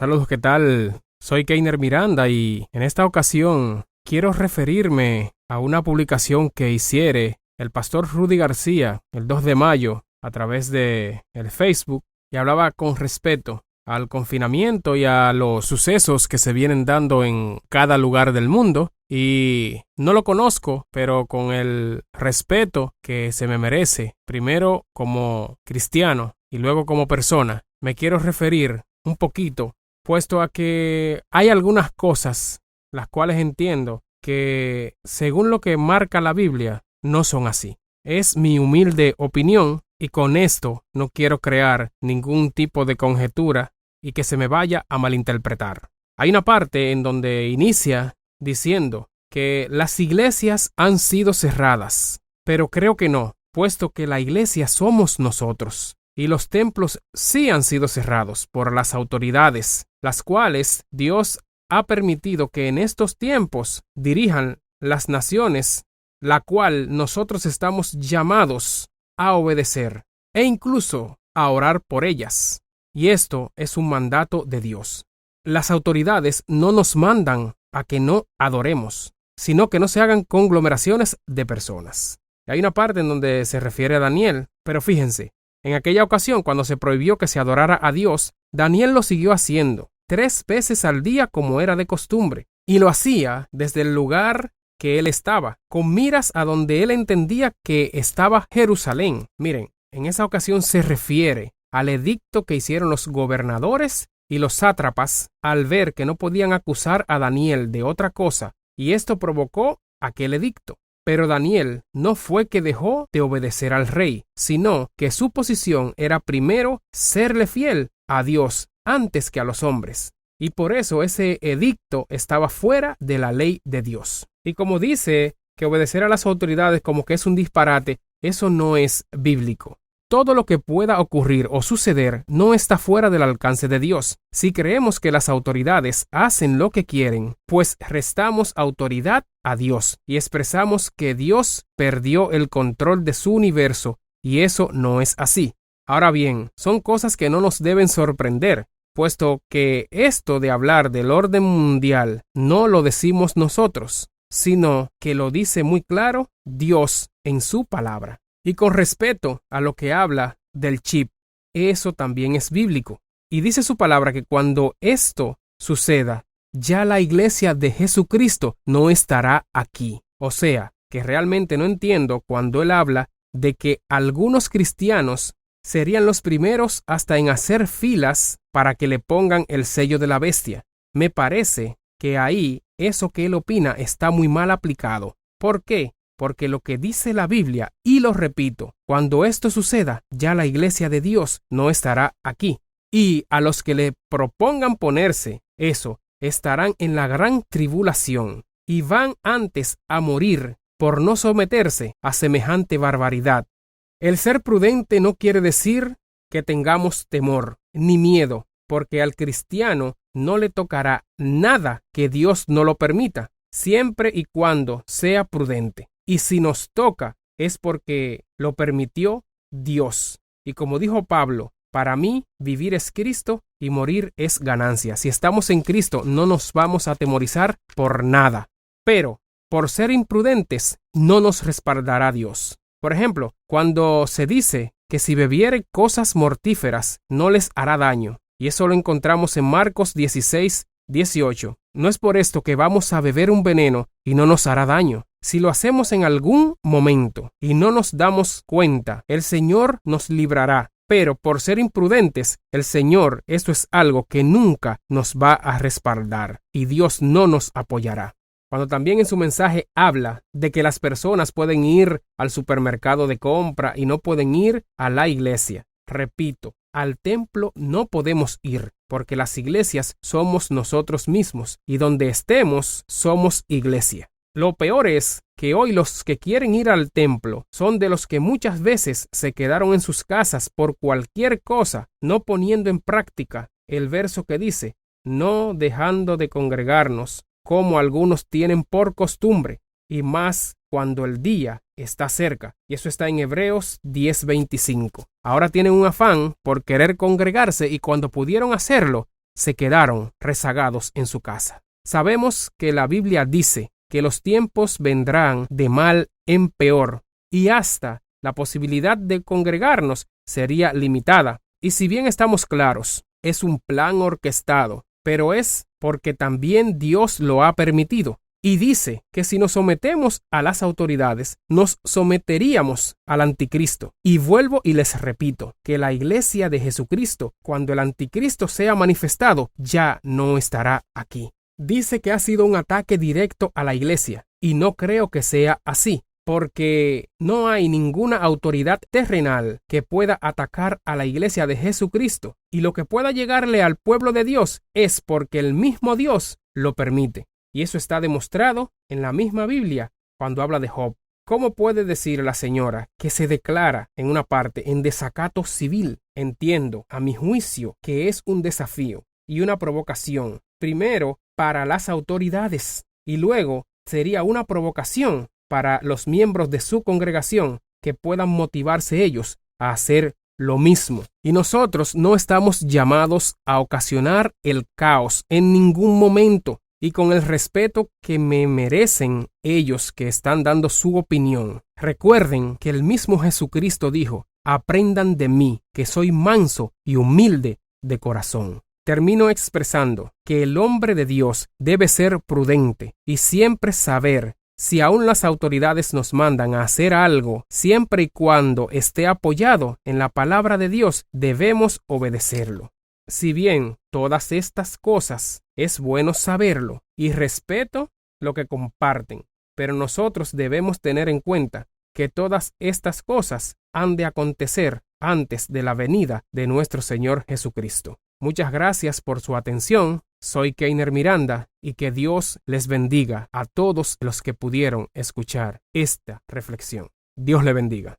Saludos, ¿qué tal? Soy Keiner Miranda y en esta ocasión quiero referirme a una publicación que hiciere el pastor Rudy García el 2 de mayo a través de el Facebook y hablaba con respeto al confinamiento y a los sucesos que se vienen dando en cada lugar del mundo. Y no lo conozco, pero con el respeto que se me merece, primero como cristiano y luego como persona, me quiero referir un poquito, puesto a que hay algunas cosas las cuales entiendo que, según lo que marca la Biblia, no son así. Es mi humilde opinión y con esto no quiero crear ningún tipo de conjetura y que se me vaya a malinterpretar. Hay una parte en donde inicia diciendo que las iglesias han sido cerradas, pero creo que no, puesto que la iglesia somos nosotros. Y los templos sí han sido cerrados por las autoridades, las cuales Dios ha permitido que en estos tiempos dirijan las naciones, la cual nosotros estamos llamados a obedecer e incluso a orar por ellas. Y esto es un mandato de Dios. Las autoridades no nos mandan a que no adoremos, sino que no se hagan conglomeraciones de personas. Hay una parte en donde se refiere a Daniel, pero fíjense, en aquella ocasión cuando se prohibió que se adorara a Dios, Daniel lo siguió haciendo 3 veces al día como era de costumbre, y lo hacía desde el lugar que él estaba, con miras a donde él entendía que estaba Jerusalén. Miren, en esa ocasión se refiere al edicto que hicieron los gobernadores y los sátrapas al ver que no podían acusar a Daniel de otra cosa, y esto provocó aquel edicto. Pero Daniel no fue que dejó de obedecer al rey, sino que su posición era primero serle fiel a Dios antes que a los hombres. Y por eso ese edicto estaba fuera de la ley de Dios. Y como dice que obedecer a las autoridades como que es un disparate, eso no es bíblico. Todo lo que pueda ocurrir o suceder no está fuera del alcance de Dios. Si creemos que las autoridades hacen lo que quieren, pues restamos autoridad a Dios y expresamos que Dios perdió el control de su universo, y eso no es así. Ahora bien, son cosas que no nos deben sorprender, puesto que esto de hablar del orden mundial no lo decimos nosotros, sino que lo dice muy claro Dios en su palabra. Y con respeto a lo que habla del chip, eso también es bíblico. Y dice su palabra que cuando esto suceda, ya la iglesia de Jesucristo no estará aquí. O sea, que realmente no entiendo cuando él habla de que algunos cristianos serían los primeros hasta en hacer filas para que le pongan el sello de la bestia. Me parece que ahí eso que él opina está muy mal aplicado. ¿Por qué? Porque lo que dice la Biblia, y lo repito, cuando esto suceda, ya la iglesia de Dios no estará aquí. Y a los que le propongan ponerse eso, estarán en la gran tribulación, y van antes a morir por no someterse a semejante barbaridad. El ser prudente no quiere decir que tengamos temor ni miedo, porque al cristiano no le tocará nada que Dios no lo permita, siempre y cuando sea prudente. Y si nos toca, es porque lo permitió Dios. Y como dijo Pablo, para mí vivir es Cristo y morir es ganancia. Si estamos en Cristo, no nos vamos a atemorizar por nada. Pero, por ser imprudentes, no nos respaldará Dios. Por ejemplo, cuando se dice que si bebiere cosas mortíferas, no les hará daño. Y eso lo encontramos en Marcos 16:18. No es por esto que vamos a beber un veneno y no nos hará daño. Si lo hacemos en algún momento y no nos damos cuenta, el Señor nos librará. Pero por ser imprudentes, el Señor, esto es algo que nunca nos va a respaldar y Dios no nos apoyará. Cuando también en su mensaje habla de que las personas pueden ir al supermercado de compra y no pueden ir a la iglesia. Repito, al templo no podemos ir, porque las iglesias somos nosotros mismos y donde estemos somos iglesia. Lo peor es que hoy los que quieren ir al templo son de los que muchas veces se quedaron en sus casas por cualquier cosa, no poniendo en práctica el verso que dice, no dejando de congregarnos, como algunos tienen por costumbre, y más cuando el día está cerca. Y eso está en Hebreos 10:25. Ahora tienen un afán por querer congregarse y cuando pudieron hacerlo, se quedaron rezagados en su casa. Sabemos que la Biblia dice que los tiempos vendrán de mal en peor y hasta la posibilidad de congregarnos sería limitada. Y si bien estamos claros, es un plan orquestado, pero es porque también Dios lo ha permitido. Y dice que si nos sometemos a las autoridades, nos someteríamos al anticristo. Y vuelvo y les repito que la iglesia de Jesucristo, cuando el anticristo sea manifestado, ya no estará aquí. Dice que ha sido un ataque directo a la iglesia, y no creo que sea así, porque no hay ninguna autoridad terrenal que pueda atacar a la iglesia de Jesucristo, y lo que pueda llegarle al pueblo de Dios es porque el mismo Dios lo permite. Y eso está demostrado en la misma Biblia cuando habla de Job. ¿Cómo puede decir la señora que se declara en una parte en desacato civil? Entiendo, a mi juicio, que es un desafío y una provocación. Primero, para las autoridades y luego sería una provocación para los miembros de su congregación que puedan motivarse ellos a hacer lo mismo. Y nosotros no estamos llamados a ocasionar el caos en ningún momento. Y con el respeto que me merecen ellos que están dando su opinión. Recuerden que el mismo Jesucristo dijo: aprendan de mí, que soy manso y humilde de corazón. Termino expresando que el hombre de Dios debe ser prudente y siempre saber si aún las autoridades nos mandan a hacer algo, siempre y cuando esté apoyado en la palabra de Dios, debemos obedecerlo. Si bien todas estas cosas es bueno saberlo y respeto lo que comparten, pero nosotros debemos tener en cuenta que todas estas cosas han de acontecer antes de la venida de nuestro Señor Jesucristo. Muchas gracias por su atención. Soy Keiner Miranda y que Dios les bendiga a todos los que pudieron escuchar esta reflexión. Dios le bendiga.